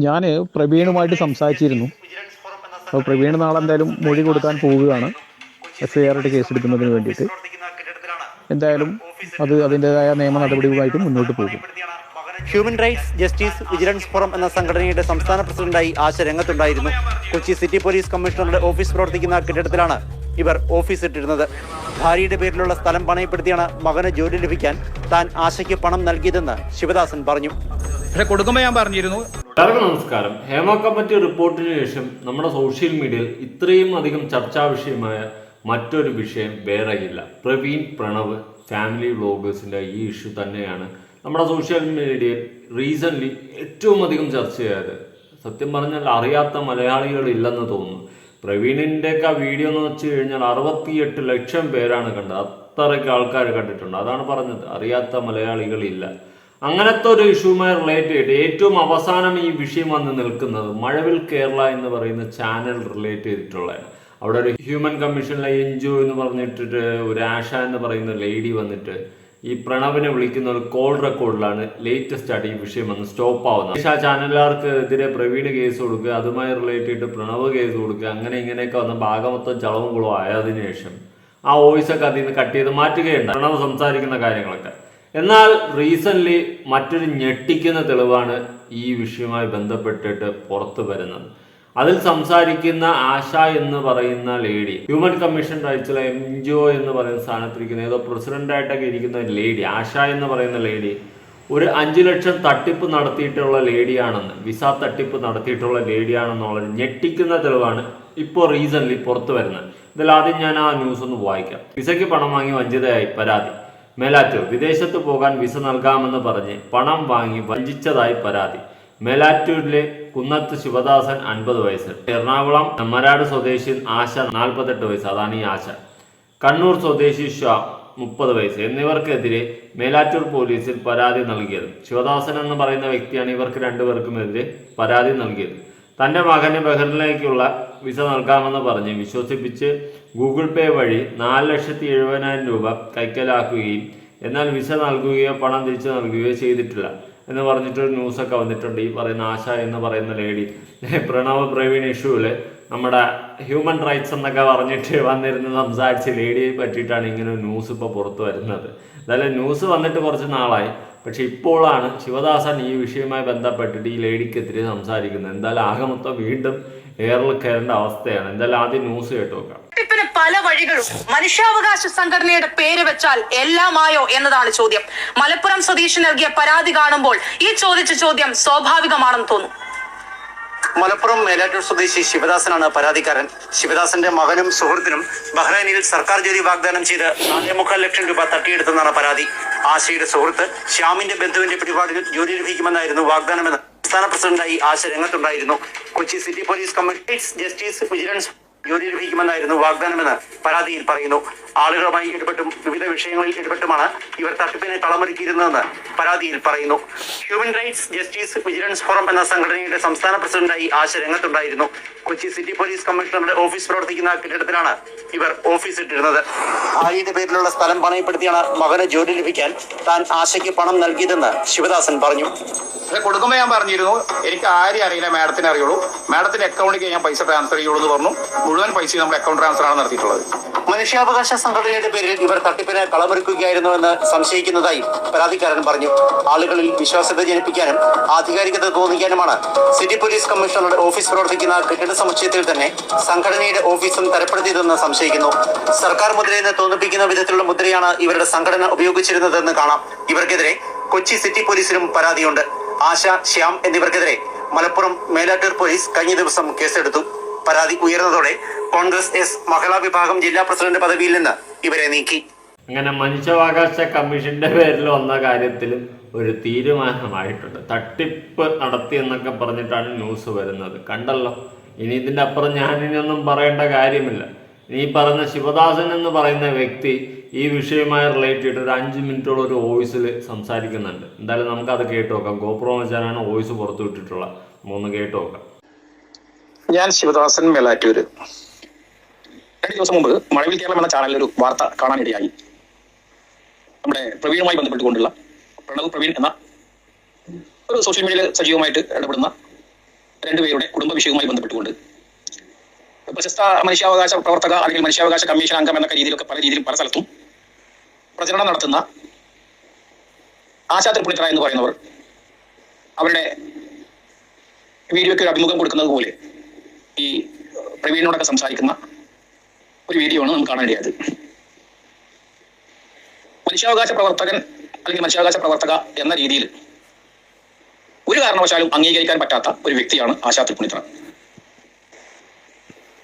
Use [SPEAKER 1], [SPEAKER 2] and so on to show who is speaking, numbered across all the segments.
[SPEAKER 1] ഞാൻ പ്രവീണുമായിട്ട് സംസാരിച്ചിരുന്നു. അപ്പോൾ പ്രവീൺ നാളെ എന്തായാലും മൊഴി കൊടുക്കാൻ പോവുകയാണ് SIR കേസെടുക്കുന്നതിന് വേണ്ടിയിട്ട്. എന്തായാലും അത് അതിൻ്റെതായ നിയമ നടപടികളുമായിട്ട് മുന്നോട്ട് പോകും.
[SPEAKER 2] Human rights justice vigilance forum എന്ന സംഘടനയുടെ സംസ്ഥാന പ്രസിഡന്റായി ആശ രംഗത്തുണ്ടായിരുന്നു. കൊച്ചി സിറ്റി പോലീസ് കമ്മീഷണറുടെ ഓഫീസ് പ്രവർത്തിക്കുന്ന കെട്ടിടത്തിലാണ് ഇവർ ഓഫീസ് ഇട്ടിരുന്നത്. ഭാര്യയുടെ പേരിലുള്ള സ്ഥലം പണയപ്പെടുത്തിയാണ് മകന് ജോലി ലഭിക്കാൻ താൻ ആശയ്ക്ക് പണം നൽകിയതെന്ന് ശിവദാസൻ പറഞ്ഞു.
[SPEAKER 3] കൊടുക്കുമ്പോൾ ഞാൻ പറഞ്ഞിരുന്നു.
[SPEAKER 4] എല്ലാവർക്കും നമസ്കാരം. ഹേമ കമ്മിറ്റി റിപ്പോർട്ടിന് ശേഷം നമ്മുടെ സോഷ്യൽ മീഡിയയിൽ ഇത്രയും അധികം ചർച്ചാ വിഷയമായ മറ്റൊരു വിഷയം വേറെയില്ല. പ്രവീൺ പ്രണവ് ഫാമിലി വ്ലോഗേഴ്സിന്റെ ഈ ഇഷ്യൂ തന്നെയാണ് നമ്മുടെ സോഷ്യൽ മീഡിയയിൽ റീസെന്റ് ഏറ്റവും അധികം ചർച്ച ചെയ്യാറ്. സത്യം പറഞ്ഞാൽ അറിയാത്ത മലയാളികൾ ഇല്ലെന്ന് തോന്നുന്നു. പ്രവീണിൻ്റെയൊക്കെ വീഡിയോ എന്ന് വെച്ച് കഴിഞ്ഞാൽ 68 ലക്ഷം പേരാണ് കണ്ടത്. അത്രയ്ക്ക് ആൾക്കാർ കണ്ടിട്ടുണ്ട്. അതാണ് പറഞ്ഞത്, അറിയാത്ത മലയാളികളില്ല. അങ്ങനത്തെ ഒരു ഇഷ്യൂമായി റിലേറ്റ് ചെയ്തിട്ട് ഏറ്റവും അവസാനം ഈ വിഷയം വന്ന് നിൽക്കുന്നത് മഴവിൽ കേരള എന്ന് പറയുന്ന ചാനൽ റിലേറ്റ് ചെയ്തിട്ടുള്ളതാണ്. അവിടെ ഒരു ഹ്യൂമൻ കമ്മീഷനിലെ എൻജോ എന്ന് പറഞ്ഞിട്ട് ഒരു ആഷ എന്ന് പറയുന്ന ലേഡി വന്നിട്ട് ഈ പ്രണവിനെ വിളിക്കുന്ന ഒരു കോൾ റെക്കോർഡിലാണ് ലേറ്റസ്റ്റ് ആയിട്ട് ഈ വിഷയം വന്ന് സ്റ്റോപ്പ് ആവുന്നത്. ആ ചാനലുകാർക്ക് എതിരെ പ്രവീണ് കേസ് കൊടുക്കുക, അതുമായി റിലേറ്റ് ചെയ്തിട്ട് പ്രണവ് കേസ് കൊടുക്കുക, അങ്ങനെ ഇങ്ങനെയൊക്കെ വന്ന ഭാഗമൊത്തം ചളവും കുളവും ആയതിനു ശേഷം ആ വോയിസൊക്കെ അതിൽ നിന്ന് കട്ട് ചെയ്ത് മാറ്റുകയുണ്ട് പ്രണവ് സംസാരിക്കുന്ന കാര്യങ്ങളൊക്കെ. എന്നാൽ റീസെന്റ് മറ്റൊരു ഞെട്ടിക്കുന്ന തെളിവാണ് ഈ വിഷയവുമായി ബന്ധപ്പെട്ടിട്ട് പുറത്തു വരുന്നത്. അതിൽ സംസാരിക്കുന്ന ആശ എന്ന് പറയുന്ന ലേഡി ഹ്യൂമൻ കമ്മീഷൻ റൈറ്റ്സിലെ MGO എന്ന് പറയുന്ന സ്ഥാനത്തിരിക്കുന്ന ഏതോ പ്രസിഡന്റായിട്ടൊക്കെ ഇരിക്കുന്ന ലേഡി ആശ എന്ന് പറയുന്ന ലേഡി ഒരു 5 ലക്ഷം തട്ടിപ്പ് നടത്തിയിട്ടുള്ള ലേഡിയാണെന്ന്, വിസ തട്ടിപ്പ് നടത്തിയിട്ടുള്ള ലേഡിയാണെന്നുള്ള ഞെട്ടിക്കുന്ന തെളിവാണ് ഇപ്പോൾ റീസെന്റ് പുറത്തു വരുന്നത്. ഇതിൽ ആദ്യം ഞാൻ ആ ന്യൂസ് ഒന്ന് വായിക്കാം. വിസയ്ക്ക് പണം വാങ്ങി വഞ്ചിതയായി പരാതി. മേലാറ്റൂർ വിദേശത്ത് പോകാൻ വിസ നൽകാമെന്ന് പറഞ്ഞ് പണം വാങ്ങി വഞ്ചിച്ചതായി പരാതി. മേലാറ്റൂരിലെ കുന്നത്ത് ശിവദാസൻ 50 വയസ്സ്, എറണാകുളം നെമ്മരാട് സ്വദേശി ആശ 48 വയസ്സ്, അതാണ് ഈ ആശ, കണ്ണൂർ സ്വദേശി ഷാ 30 വയസ്സ് എന്നിവർക്കെതിരെ മേലാറ്റൂർ പോലീസിൽ പരാതി നൽകിയത്. ശിവദാസൻ എന്ന് പറയുന്ന വ്യക്തിയാണ് ഇവർക്ക് രണ്ടുപേർക്കുമെതിരെ പരാതി നൽകിയത്. തൻ്റെ മകന് ബഹ്റിനിലേക്കുള്ള വിസ നൽകാമെന്ന് പറഞ്ഞ് വിശ്വസിപ്പിച്ച് ഗൂഗിൾ പേ വഴി 4,70,000 രൂപ കൈക്കലാക്കുകയും എന്നാൽ വിസ നൽകുകയോ പണം തിരിച്ചു നൽകുകയോ ചെയ്തിട്ടില്ല എന്ന് പറഞ്ഞിട്ടൊരു ന്യൂസൊക്കെ വന്നിട്ടുണ്ട്. ഈ പറയുന്ന ആശ എന്ന് പറയുന്ന ലേഡി പ്രണവ് പ്രവീൺ ഇഷ്യൂവില് നമ്മുടെ ഹ്യൂമൻ റൈറ്റ്സ് എന്നൊക്കെ പറഞ്ഞിട്ട് വന്നിരുന്ന് സംസാരിച്ച ലേഡിയെ പറ്റിയിട്ടാണ് ഇങ്ങനെ ഒരു ന്യൂസ് ഇപ്പോൾ പുറത്തു വരുന്നത്. എന്തായാലും ന്യൂസ് വന്നിട്ട് കുറച്ച് നാളായി, പക്ഷെ ഇപ്പോഴാണ് ശിവദാസൻ ഈ വിഷയവുമായി ബന്ധപ്പെട്ടിട്ട് ഈ ലേഡിക്കെതിരെ സംസാരിക്കുന്നത്. എന്തായാലും ആകെ മൊത്തം വീണ്ടും എയറിൽ കയറേണ്ട അവസ്ഥയാണ്. എന്തായാലും ആദ്യം ന്യൂസ് കേട്ട് നോക്കാം.
[SPEAKER 5] പല വഴികളും മനുഷ്യാവകാശ സംഘടനയുടെ പേര് വെച്ചാൽ എല്ലാമായോ എന്നതാണ് ചോദ്യം. മലപ്പുറം സ്വദേശി നൽകിയ പരാതി കാണുമ്പോൾ ഈ ചോദിച്ച ചോദ്യം സ്വാഭാവികമാണെന്ന് തോന്നും.
[SPEAKER 2] മലപ്പുറം മേലാറ്റൂർ സ്വദേശി ശിവദാസനാണ് പരാതിക്കാരൻ. ശിവദാസന്റെ മകനും സുഹൃത്തിനും ബഹ്റൈനിൽ സർക്കാർ ജോലി വാഗ്ദാനം ചെയ്ത് 4.25 ലക്ഷം രൂപ തട്ടിയെടുത്തെന്നാണ് പരാതി. ആശയുടെ സുഹൃത്ത് ശ്യാമിന്റെ ബന്ധുവിന്റെ പിടിപാടിൽ ജോലി ലഭിക്കുമെന്നായിരുന്നു വാഗ്ദാനമെന്ന് സംസ്ഥാന പ്രസിഡന്റായി ആശ രംഗത്തുണ്ടായിരുന്നു. Kochi city police commission justice vigilance ജോലി ലഭിക്കുമെന്നായിരുന്നു വാഗ്ദാനമെന്ന് പരാതിയിൽ പറയുന്നു. ആളുകളുമായി ഇടപെട്ടും വിവിധ വിഷയങ്ങളിൽ ഇടപെട്ടുമാണ് ഇവർ തട്ടിപ്പിനെ കളമൊരുക്കിയിരുന്നതെന്ന് പരാതിയിൽ പറയുന്നു. Human rights justice vigilance forum എന്ന സംഘടനയുടെ സംസ്ഥാന പ്രസിഡന്റായി ആശ രംഗത്തുണ്ടായിരുന്നു. കൊച്ചി സിറ്റി പോലീസ് കമ്മീഷണറുടെ ഓഫീസ് പ്രവർത്തിക്കുന്ന കെട്ടിടത്തിലാണ് ഇവർ ഓഫീസ് ഇട്ടിരുന്നത്. ഭാര്യയുടെ പേരിലുള്ള സ്ഥലം പണയപ്പെടുത്തിയാണ് മകന് ജോലി ലഭിക്കാൻ താൻ ആശയ്ക്ക് പണം നൽകിയതെന്ന് ശിവദാസൻ പറഞ്ഞു.
[SPEAKER 3] കൊടുക്കുമ്പോൾ ഞാൻ പറഞ്ഞിരുന്നു, എനിക്ക് ആരെയും അറിയില്ല, മാഡത്തിന് അറിയുള്ളൂ, മാഡത്തിന്റെ അക്കൗണ്ടിലേക്ക് ഞാൻ പൈസ ട്രാൻസ്ഫർ ചെയ്യുള്ളൂ എന്ന് പറഞ്ഞു. മുഴുവൻ പൈസ നമ്മുടെ അക്കൗണ്ട് ട്രാൻസ്ഫർ ആണ് നടത്തിയിട്ടുള്ളത്.
[SPEAKER 2] മനുഷ്യാവകാശ സംഘടനയുടെ പേരിൽ ഇവർ തട്ടിപ്പിനെ കളമൊരുക്കുകയായിരുന്നുവെന്ന് സംശയിക്കുന്നതായി പരാതിക്കാരൻ പറഞ്ഞു. ആളുകളിൽ വിശ്വാസ്യത ജനിപ്പിക്കാനും ആധികാരികത തോന്നിക്കാനുമാണ് സിറ്റി പോലീസ് കമ്മീഷണറുടെ ഓഫീസ് പ്രവർത്തിക്കുന്ന കെട്ടിട സമുച്ചയത്തിൽ തന്നെ സംഘടനയുടെ ഓഫീസും തരപ്പെടുത്തിയതെന്ന് സംശയിക്കുന്നു. സർക്കാർ മുദ്രയെന്ന് തോന്നിപ്പിക്കുന്ന വിധത്തിലുള്ള മുദ്രയാണ് ഇവരുടെ സംഘടന ഉപയോഗിച്ചിരുന്നതെന്ന് കാണാം. ഇവർക്കെതിരെ കൊച്ചി സിറ്റി പോലീസിലും പരാതിയുണ്ട്. ആശ, ശ്യാം എന്നിവർക്കെതിരെ മലപ്പുറം മേലാറ്റൂർ പോലീസ് കഴിഞ്ഞ ദിവസം കേസെടുത്തു. പരാതി ഉയർന്നതോടെ കോൺഗ്രസ് മഹിളാ വിഭാഗം ജില്ലാ പ്രസിഡന്റ് പദവിയിൽ നിന്ന് ഇവരെ നീക്കി.
[SPEAKER 4] അങ്ങനെ മനുഷ്യാവകാശ കമ്മീഷന്റെ പേരിൽ വന്ന കാര്യത്തിലും ഒരു തീരുമാനമായിട്ടുണ്ട്. തട്ടിപ്പ് നടത്തി എന്നൊക്കെ പറഞ്ഞിട്ടാണ് ന്യൂസ് വരുന്നത്. കണ്ടല്ലോ, ഇനി ഇതിന്റെ അപ്പുറം ഞാനിനൊന്നും പറയേണ്ട കാര്യമില്ല. ഈ പറഞ്ഞ ശിവദാസൻ എന്ന് പറയുന്ന വ്യക്തി ഈ വിഷയവുമായി റിലേറ്റ് ചെയ്തിട്ട് ഒരു 5 മിനിറ്റോളം ഒരു വോയിസിൽ സംസാരിക്കുന്നുണ്ട്. എന്തായാലും നമുക്കത് കേട്ട് നോക്കാം. ഗോപ്രോ വെച്ചാണ് വോയിസ് പുറത്തു വിട്ടിട്ടുള്ളത്. നമുക്കൊന്ന് കേട്ട് നോക്കാം.
[SPEAKER 3] ഞാൻ ശിവദാസൻ, മേലാറ്റൂര്. 2 ദിവസം മുമ്പ് മഴവിൽ കേരളം എന്ന ചാനലിൽ ഒരു വാർത്ത കാണാനിടയായി. നമ്മുടെ പ്രവീണുമായി ബന്ധപ്പെട്ടുകൊണ്ടുള്ള പ്രവീൺ എന്ന ഒരു സോഷ്യൽ മീഡിയയിൽ സജീവമായിട്ട് ഇടപെടുന്ന രണ്ടുപേരുടെ കുടുംബ വിഷയവുമായി ബന്ധപ്പെട്ടുകൊണ്ട് പ്രശസ്ത മനുഷ്യാവകാശ പ്രവർത്തക അല്ലെങ്കിൽ മനുഷ്യാവകാശ കമ്മീഷൻ അംഗം എന്നൊക്കെ രീതിയിലൊക്കെ പല രീതിയിലും പല സ്ഥലത്തും പ്രചരണം നടത്തുന്ന ആശാ തൃപ്പൂണിത്തറ എന്ന് പറയുന്നവർ അവരുടെ വീഡിയോയ്ക്ക് ഒരു അഭിമുഖം കൊടുക്കുന്നത് പോലെ ഈ പ്രവീണിനോടൊക്കെ സംസാരിക്കുന്ന ഒരു വീഡിയോ ആണ് നമുക്ക് കാണാനിടയായത്. മനുഷ്യാവകാശ പ്രവർത്തകൻ അല്ലെങ്കിൽ മനുഷ്യാവകാശ പ്രവർത്തക എന്ന രീതിയിൽ ഒരു കാരണവശാലും അംഗീകരിക്കാൻ പറ്റാത്ത ഒരു വ്യക്തിയാണ് ആശാ തൃപ്പൂണിത്തറ.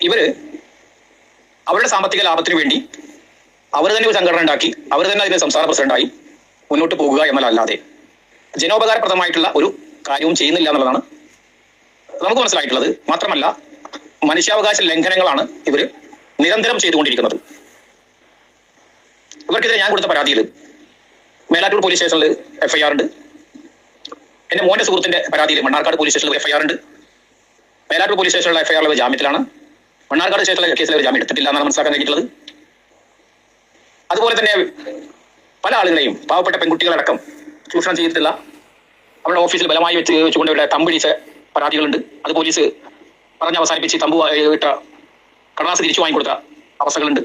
[SPEAKER 3] ഇവര് അവരുടെ സാമ്പത്തിക ലാഭത്തിന് വേണ്ടി അവർ തന്നെ ഒരു സംഘടന ഉണ്ടാക്കി അവർ തന്നെ അതിന്റെ സംസ്ഥാന പ്രസിഡന്റായി മുന്നോട്ട് പോകുക എന്നല്ലാതെ ജനോപകാരപ്രദമായിട്ടുള്ള ഒരു കാര്യവും ചെയ്യുന്നില്ല എന്നുള്ളതാണ് നമുക്ക് മനസ്സിലായിട്ടുള്ളത്. മാത്രമല്ല മനുഷ്യാവകാശ ലംഘനങ്ങളാണ് ഇവർ നിരന്തരം ചെയ്തുകൊണ്ടിരിക്കുന്നത്. ഇവർക്കെതിരെ ഞാൻ കൊടുത്ത പരാതിയിൽ മേലാറ്റൂർ പോലീസ് സ്റ്റേഷനിൽ FIR ഉണ്ട്. എന്റെ മോന്റെ സുഹൃത്തിന്റെ പരാതിയിൽ മണ്ണാർക്കാട് പോലീസ് സ്റ്റേഷനിൽ FIR ഉണ്ട്. മേലാറ്റൂർ പോലീസ് സ്റ്റേഷനിലെ FIR ജാമ്യത്തിലാണ്. മണ്ണാർക്കാട് സ്റ്റേഷനിലെ കേസിൽ ജാമ്യം എടുത്തിട്ടില്ല എന്നാണ് മനസ്സിലാക്കാൻ കഴിഞ്ഞിട്ടുള്ളത്. അതുപോലെ തന്നെ പല ആളുകളെയും പാവപ്പെട്ട പെൺകുട്ടികളടക്കം ചൂഷണം ചെയ്തിട്ടുള്ള അവരുടെ ഓഫീസിൽ ബലമായി വെച്ചുകൊണ്ട് ഇവിടെ തമ്പിടിച്ച പരാതികളുണ്ട്. അത് പോലീസ് പറഞ്ഞ് അവസാനിപ്പിച്ച് തമ്പു ഇട്ട കടലാസ് തിരിച്ചു വാങ്ങിക്കൊടുത്ത അവസ്ഥകളുണ്ട്.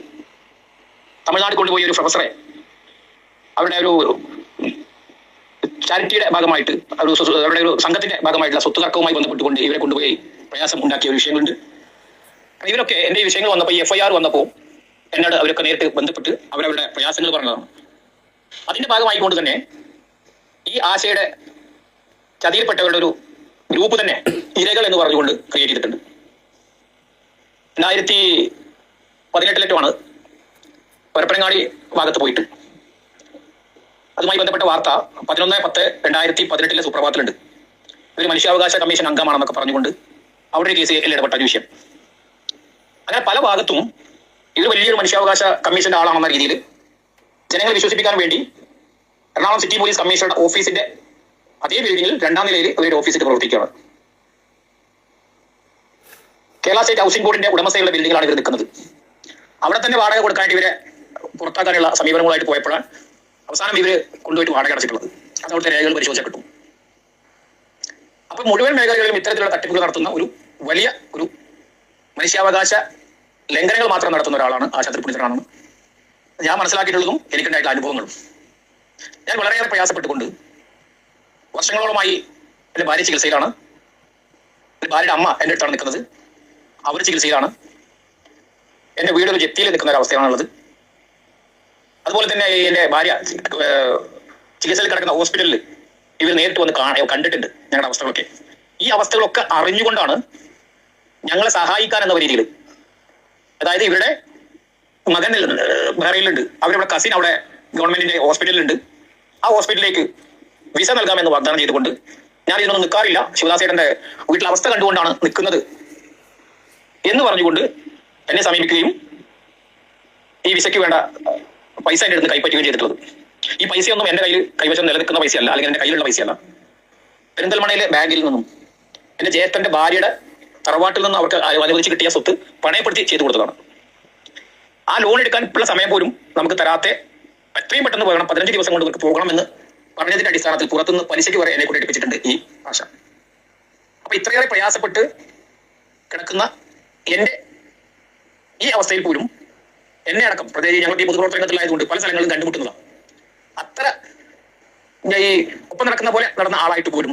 [SPEAKER 3] തമിഴ്നാട് കൊണ്ടുപോയി ഒരു പ്രൊഫസറെ അവരുടെ ഒരു ചാരിറ്റിയുടെ ഭാഗമായിട്ട് അവരുടെ ഒരു സംഘത്തിന്റെ ഭാഗമായിട്ടുള്ള സ്വത്ത് തർക്കവുമായി ബന്ധപ്പെട്ടുകൊണ്ട് ഇവരെ കൊണ്ടുപോയി പ്രയാസം ഉണ്ടാക്കിയ ഒരു വിഷയങ്ങളുണ്ട്. ഇവരൊക്കെ എന്റെ ഈ വിഷയങ്ങൾ വന്നപ്പോൾ ഈ FIR വന്നപ്പോൾ എന്നോട് അവരൊക്കെ നേരിട്ട് ബന്ധപ്പെട്ട് അവരവരുടെ പ്രയാസങ്ങൾ പറഞ്ഞതാണ്. അതിന്റെ ഭാഗമായിക്കൊണ്ട് തന്നെ ഈ ആശയുടെ ചതിയിൽപ്പെട്ടവരുടെ ഒരു ഗ്രൂപ്പ് തന്നെ ഇരകൾ എന്ന് പറഞ്ഞുകൊണ്ട് ക്രിയേറ്റ് ചെയ്തിട്ടുണ്ട്. 2018 പരപ്പനങ്ങാടി ഭാഗത്ത് പോയിട്ട് അതുമായി ബന്ധപ്പെട്ട വാർത്ത 11/10/2018 സുപ്രഭാതത്തിലുണ്ട്. ഇവർ മനുഷ്യാവകാശ കമ്മീഷൻ അംഗമാണെന്നൊക്കെ പറഞ്ഞുകൊണ്ട് അവിടെ കേസിൽ ഇടപെട്ട ഒരു വിഷയം. അങ്ങനെ പല ഭാഗത്തും ഇത് വലിയൊരു മനുഷ്യാവകാശ കമ്മീഷന്റെ ആളാണെന്ന രീതിയിൽ ജനങ്ങളെ വിശ്വസിപ്പിക്കാൻ വേണ്ടി എറണാകുളം സിറ്റി പോലീസ് കമ്മീഷണറുടെ ഓഫീസിന്റെ അതേ ബിൽഡിംഗിൽ 2ാം നിലയിൽ ഒരു ഓഫീസിൽ പ്രവർത്തിക്കുകയാണ്. കേരള സ്റ്റേറ്റ് ഹൗസിംഗ് ബോർഡിന്റെ ഉടമസ്ഥയുള്ള ബിൽഡിംഗിലാണ് ഇവർ നിൽക്കുന്നത്. അവിടെ തന്നെ വാടക കൊടുക്കാനായിട്ട് ഇവരെ പുറത്താക്കാനുള്ള സമീപനങ്ങളായിട്ട് പോയപ്പോഴാണ് അവസാനം ഇവര് കൊണ്ടുപോയിട്ട് വാടക അടച്ചിട്ടുള്ളത്. അത് അവിടുത്തെ രേഖകൾ പരിശോധിക്കപ്പെട്ടു. അപ്പൊ മുഴുവൻ മേഖലകളിലും ഇത്തരത്തിലുള്ള തട്ടിപ്പുകൾ നടത്തുന്ന ഒരു വലിയ ഒരു മനുഷ്യാവകാശ ലംഘനങ്ങൾ മാത്രം നടത്തുന്ന ഒരാളാണ് ആശാ തൃപ്പൂണിത്തറയാണെന്ന് ഞാൻ മനസ്സിലാക്കിയിട്ടുള്ളതും എനിക്കുണ്ടായിട്ടുള്ള അനുഭവങ്ങളും. ഞാൻ വളരെയേറെ പ്രയാസപ്പെട്ടുകൊണ്ട് വർഷങ്ങളോളമായി എൻ്റെ ഭാര്യ ചികിത്സയിലാണ്. എൻ്റെ ഭാര്യയുടെ അമ്മ എൻ്റെ അടുത്താണ് നിൽക്കുന്നത്. അവർ ചികിത്സയിലാണ്. എൻ്റെ വീട് ഒരു ജപ്തിയിൽ നിൽക്കുന്ന ഒരു അവസ്ഥയാണുള്ളത്. അതുപോലെ തന്നെ എൻ്റെ ഭാര്യ ചികിത്സയിൽ കിടക്കുന്ന ഹോസ്പിറ്റലിൽ ഇവർ നേരിട്ട് വന്ന് കണ്ടിട്ടുണ്ട് ഞങ്ങളുടെ അവസ്ഥകളൊക്കെ. ഈ അവസ്ഥകളൊക്കെ അറിഞ്ഞുകൊണ്ടാണ് ഞങ്ങളെ സഹായിക്കാൻ എന്ന രീതിയിൽ, അതായത് ഇവരുടെ മകൻ ബഹ്റൈനിലുണ്ട്, അവരുടെ കസിൻ അവിടെ ഗവൺമെന്റിന്റെ ഹോസ്പിറ്റലിലുണ്ട്, ആ ഹോസ്പിറ്റലിലേക്ക് വിസ നൽകാമെന്ന് വാഗ്ദാനം ചെയ്തുകൊണ്ട് ഞാൻ ഇതിനൊന്നും നിൽക്കാറില്ല, ശിവദാസേട്ടന്റെ വീട്ടിലെ അവസ്ഥ കണ്ടുകൊണ്ടാണ് നിൽക്കുന്നത് എന്ന് പറഞ്ഞുകൊണ്ട് എന്നെ സമീപിക്കുകയും ഈ വിസയ്ക്ക് വേണ്ട പൈസ എൻ്റെ അടുത്ത് കൈപ്പറ്റുകയും ചെയ്തിട്ടുള്ളത്. ഈ പൈസയൊന്നും എൻ്റെ കയ്യിൽ കൈവശം നിലനിൽക്കുന്ന പൈസയല്ല, അല്ലെങ്കിൽ എൻ്റെ കയ്യിലുള്ള പൈസയല്ല. പെരിന്തൽമണ്ണയിലെ ബാങ്കിൽ നിന്നും എൻ്റെ ജ്യേഷ്ഠന്റെ ഭാര്യയുടെ തറവാട്ടിൽ നിന്നും അവർക്ക് അനുവദിച്ച് കിട്ടിയ സ്വത്ത് പണയപ്പെടുത്തി ചെയ്തു കൊടുത്തതാണ്. ആ ലോൺ എടുക്കാൻ ഉള്ള സമയം പോലും നമുക്ക് തരാത്തെ എത്രയും പെട്ടെന്ന് പോകണം, 15 ദിവസം കൊണ്ട് നമുക്ക് പോകണമെന്ന് പറഞ്ഞതിന്റെ അടിസ്ഥാനത്തിൽ പുറത്തുനിന്ന് പലിശയ്ക്ക് വരെ എന്നെ കൂടെ എടുപ്പിച്ചിട്ടുണ്ട് ഈ ആശ. അപ്പൊ ഇത്രയേറെ പ്രയാസപ്പെട്ട് കിടക്കുന്ന എന്റെ ഈ അവസ്ഥയിൽ പോലും എന്നെ അടക്കം പ്രത്യേകിച്ച് ഞങ്ങളുടെ ഈ പൊതുപ്രവർത്തനത്തിലായതുകൊണ്ട് പല സ്ഥലങ്ങളിലും കണ്ടുമുട്ടുന്നതാണ്. അത്ര ഈ ഒപ്പം നടക്കുന്ന പോലെ നടന്ന ആളായിട്ട് പോലും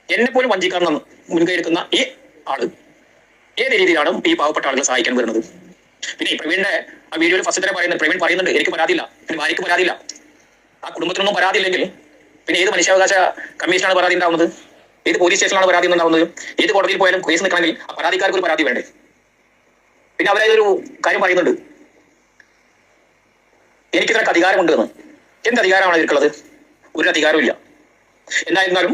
[SPEAKER 3] എന്നെ പോലും വഞ്ചിക്കാൻ മുൻകൈ എടുക്കുന്ന ഈ ആള് ഏത് രീതിയിലാണ് ഈ പാവപ്പെട്ട ആളുകളെ സഹായിക്കാൻ വരുന്നത്. പിന്നെ ഈ പ്രവീണിന്റെ ആ വീഡിയോയിൽ ഫസ്റ്റ് തന്നെ പറയുന്നത്, പ്രവീൺ പറയുന്നുണ്ട് എനിക്ക് പരാതിയില്ല, എന്റെ ഭാര്യയ്ക്ക് പരാതിയില്ല, ആ കുടുംബത്തിനൊന്നും പരാതിയില്ലെങ്കിൽ പിന്നെ ഏത് മനുഷ്യാവകാശ കമ്മീഷനാണ് പരാതി ഉണ്ടാവുന്നത്, ഏത് പോലീസ് സ്റ്റേഷനാണ് പരാതി ഉണ്ടാവുന്നത്, ഏത് കോടതിയിൽ പോയാലും കേസ് നിൽക്കണമെങ്കിൽ ആ പരാതിക്കാർക്ക് ഒരു പരാതി വേണ്ടേ. പിന്നെ അവരൊരു കാര്യം പറയുന്നുണ്ട്, എനിക്കിതിനൊക്കെ അധികാരമുണ്ട് എന്ന്. എന്ത് അധികാരമാണ് ഇവർക്കുള്ളത്? ഒരു അധികാരവും ഇല്ല. എന്തായിരുന്നാലും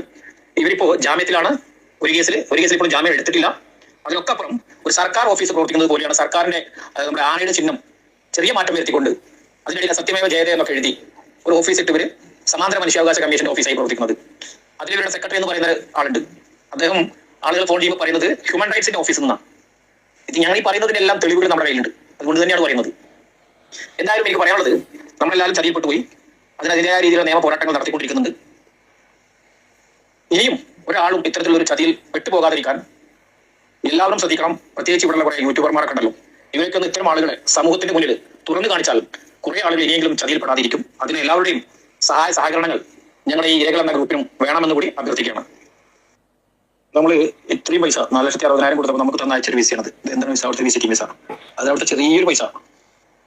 [SPEAKER 3] ഇവരിപ്പോ ജാമ്യത്തിലാണ്. ഒരു കേസിൽ ഇപ്പോൾ ജാമ്യം എടുത്തിട്ടില്ല. അതിനൊക്കെ അപ്പുറം ഒരു സർക്കാർ ഓഫീസ് പ്രവർത്തിക്കുന്നത് പോലെയാണ്. സർക്കാരിന്റെ നമ്മുടെ ആനയുടെ ചിഹ്നം ചെറിയ മാറ്റം വരുത്തിക്കൊണ്ട് അതിനിടയിൽ സത്യമേവ ജയതേ എന്നൊക്കെ എഴുതി ഒരു ഓഫീസ് ഇട്ട് ഇവര് സമാന്തര മനുഷ്യാവകാശ കമ്മീഷന്റെ ഓഫീസായി പ്രവർത്തിക്കുന്നത്. അതിൽ ഇവരുടെ സെക്രട്ടറി എന്ന് പറയുന്ന ആളുണ്ട്. അദ്ദേഹം ആളുകൾ ഫോൺ ചെയ്യുമ്പോൾ പറയുന്നത് ഹ്യൂമൻ റൈറ്റ്സിന്റെ ഓഫീസിൽ നിന്നാണ്. ഇത് ഞങ്ങൾ ഈ പറയുന്നതിനെല്ലാം തെളിവുകൾ നമ്മുടെ കയ്യിലുണ്ട്. അതുകൊണ്ട് തന്നെയാണ് പറയുന്നത്. എന്തായാലും എനിക്ക് പറയാനുള്ളത്, നമ്മളെല്ലാവരും ചതിയപ്പെട്ടു പോയി. അതിനതിൻ്റെതായ രീതിയിലുള്ള നിയമ പോരാട്ടങ്ങൾ നടത്തിക്കൊണ്ടിരിക്കുന്നുണ്ട്. ഇനിയും ഒരാളും ഇത്തരത്തിലുള്ള ഒരു ചതിയിൽ പെട്ടുപോകാതിരിക്കാൻ എല്ലാവരും ശ്രദ്ധിക്കണം. പ്രത്യേകിച്ച് ഇവിടെയുള്ള കുറെ യൂട്യൂബർമാരൊക്കെ ഉണ്ടല്ലോ, ഇവരൊക്കെ ഇത്തരം ആളുകളെ സമൂഹത്തിന്റെ മുന്നിൽ തുറന്നു കാണിച്ചാൽ കുറെ ആളുകൾ ഇനിയെങ്കിലും ചതിയിൽപ്പെടാതിരിക്കും. അതിന് എല്ലാവരുടെയും സഹകരണങ്ങൾ ഞങ്ങളുടെ ഈ ഇരകൾ എന്ന ഗ്രൂപ്പിനും വേണമെന്ന് കൂടി അഭ്യർത്ഥിക്കുകയാണ്. നമ്മൾ ഇത്രയും പൈസ 4,60,000 കൊടുത്തപ്പോൾ നമുക്ക് തന്ന അയച്ചൊരു വിസയാണത്. എന്താണ് വിസ? അവിടുത്തെ വിസിറ്റിംഗ് വിസ. അത് അവിടുത്തെ ചെറിയൊരു പൈസ,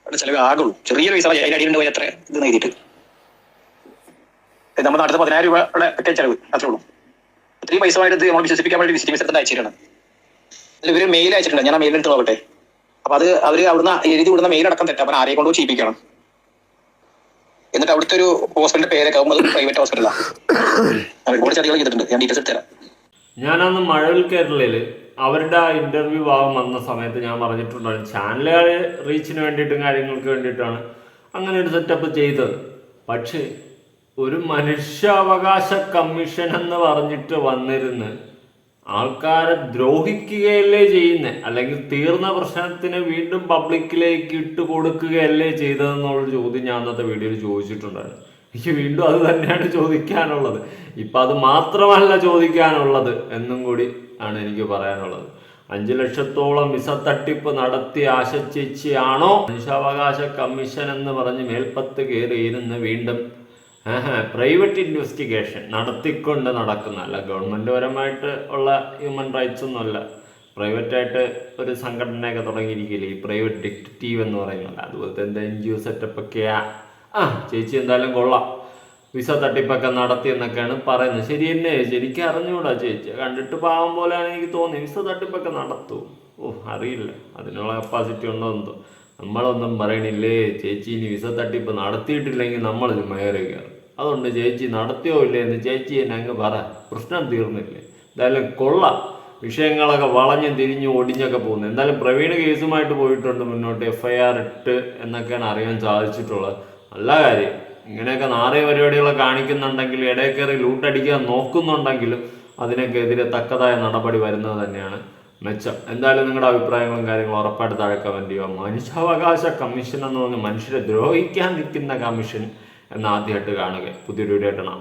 [SPEAKER 3] അവിടെ ചിലവ് ആകുള്ളൂ. ചെറിയൊരു പൈസ അതിനടിയുണ്ട് പോയി എത്ര ഇത് എഴുതിയിട്ട് നമ്മുടെ നാട്ടിൽ 10,000 രൂപയുടെ ഒക്കെ ചെലവ് അത്രേ ഉള്ളൂ. ഇത്രയും പൈസ ആയിട്ട് നമ്മൾ വിശ്വസിപ്പിക്കാൻ വേണ്ടി വിസിറ്റിംഗ് വിസ എടുത്ത് അയച്ചിട്ടാണ്. അതിൽ ഇവർ മെയിൽ അയച്ചിട്ടുണ്ട്. ഞാൻ ആ മെയിൽ എടുത്ത് നോക്കട്ടെ. അപ്പൊ അത് അവർ അവിടുന്ന് എഴുതി വിടുന്ന മെയിൽ അടക്കം തെറ്റാ. അവൻ ആരെയും കൊണ്ടോ ചെയ്യിപ്പിക്കണം. എന്നിട്ട് അവിടുത്തെ ഒരു ഹോസ്പിറ്റലിന്റെ പേരൊക്കെ ആകുമ്പോൾ അത് പ്രൈവറ്റ് ഹോസ്പിറ്റലാണ്. ഒരുപാട് ചതികൾ ചെയ്തിട്ടുണ്ട്. ഞാൻ ഡീറ്റെയിൽസ് എടുത്തുതരാം.
[SPEAKER 4] ഞാനന്ന് മഴവിൽ കേരളയില് അവരുടെ ആ ഇന്റർവ്യൂ ഭാഗം വന്ന സമയത്ത് ഞാൻ പറഞ്ഞിട്ടുണ്ടായിരുന്നു, ചാനലുകാരെ റീച്ചിന് വേണ്ടിയിട്ടും കാര്യങ്ങൾക്ക് വേണ്ടിയിട്ടാണ് അങ്ങനെ ഒരു സെറ്റപ്പ് ചെയ്തത്. പക്ഷേ ഒരു മനുഷ്യാവകാശ കമ്മീഷൻ എന്ന് പറഞ്ഞിട്ട് വന്നിരുന്ന് ആൾക്കാരെ ദ്രോഹിക്കുകയല്ലേ ചെയ്യുന്നത്, അല്ലെങ്കിൽ തീർന്ന പ്രശ്നത്തിന് വീണ്ടും പബ്ലിക്കിലേക്ക് ഇട്ട് കൊടുക്കുകയല്ലേ ചെയ്തതെന്നുള്ളൊരു ചോദ്യം ഞാൻ അന്നത്തെ വീഡിയോയിൽ ചോദിച്ചിട്ടുണ്ടായിരുന്നു. എനിക്ക് വീണ്ടും അത് തന്നെയാണ് ചോദിക്കാനുള്ളത്. ഇപ്പം അത് മാത്രമല്ല ചോദിക്കാനുള്ളത് എന്നും കൂടി ആണ് എനിക്ക് പറയാനുള്ളത്. 5 ലക്ഷത്തോളം വിസ തട്ടിപ്പ് നടത്തി ആശ ചേച്ചിയാണോ മനുഷ്യാവകാശ കമ്മീഷൻ എന്ന് പറഞ്ഞ് മേൽപ്പത്ത് കയറിയിരുന്ന് വീണ്ടും പ്രൈവറ്റ് ഇൻവെസ്റ്റിഗേഷൻ നടത്തിക്കൊണ്ട് നടക്കുന്ന, അല്ല ഗവൺമെൻറ് പരമായിട്ട് ഉള്ള ഹ്യൂമൻ റൈറ്റ്സ് ഒന്നുമല്ല, പ്രൈവറ്റായിട്ട് ഒരു സംഘടനയൊക്കെ തുടങ്ങിയിരിക്കില്ലേ ഈ പ്രൈവറ്റ് ഡിറ്റക്റ്റീവ് എന്ന് പറയുന്നത്, അതുപോലത്തെ എന്താ NGO സെറ്റപ്പൊക്കെയാ. ചേച്ചി എന്തായാലും കൊള്ളാം, വിസ തട്ടിപ്പൊക്കെ നടത്തി എന്നൊക്കെയാണ് പറയുന്നത്. ശരി തന്നെ ചേച്ചി, എനിക്ക് അറിഞ്ഞുകൂടാ ചേച്ചി, കണ്ടിട്ട് പാവം പോലെയാണ് എനിക്ക് തോന്നി. വിസ തട്ടിപ്പൊക്കെ നടത്തും, അറിയില്ല അതിനുള്ള കപ്പാസിറ്റി ഉണ്ടോ എന്തോ. നമ്മളൊന്നും പറയണില്ലേ ചേച്ചി, ഇനി വിസ തട്ടിപ്പ് നടത്തിയിട്ടില്ലെങ്കിൽ നമ്മൾ മേറി കയറും. അതുകൊണ്ട് ചേച്ചി നടത്തിയോ ഇല്ലേ എന്ന് ചേച്ചി എന്നെ അങ്ങ് പറ, പ്രശ്നം തീർന്നില്ലേ. എന്തായാലും കൊള്ളാം, വിഷയങ്ങളൊക്കെ വളഞ്ഞും തിരിഞ്ഞും ഒടിഞ്ഞൊക്കെ പോകുന്നു. എന്തായാലും പ്രവീൺ കേസുമായിട്ട് പോയിട്ടുണ്ട് മുന്നോട്ട്, FIR ഇട്ട് എന്നൊക്കെയാണ് അറിയാൻ സാധിച്ചിട്ടുള്ളത്. നല്ല കാര്യം. ഇങ്ങനെയൊക്കെ നാറിയ പരിപാടികളെ കാണിക്കുന്നുണ്ടെങ്കിൽ, ഇടയിൽ കയറി ലൂട്ടടിക്കാൻ നോക്കുന്നുണ്ടെങ്കിലും അതിനൊക്കെതിരെ തക്കതായ നടപടി വരുന്നത് തന്നെയാണ് മെച്ചം. എന്തായാലും നിങ്ങളുടെ അഭിപ്രായങ്ങളും കാര്യങ്ങളും ഉറപ്പായിട്ട് താഴെ കമന്റ് ചെയ്യുക. മനുഷ്യാവകാശ കമ്മീഷൻ എന്ന് പറഞ്ഞ് മനുഷ്യരെ ദ്രോഹിക്കാൻ നിൽക്കുന്ന കമ്മീഷൻ എന്ന് ആദ്യമായിട്ട് കാണുക. പുതിയൊരു വീഡിയോ ആയിട്ടാണ്.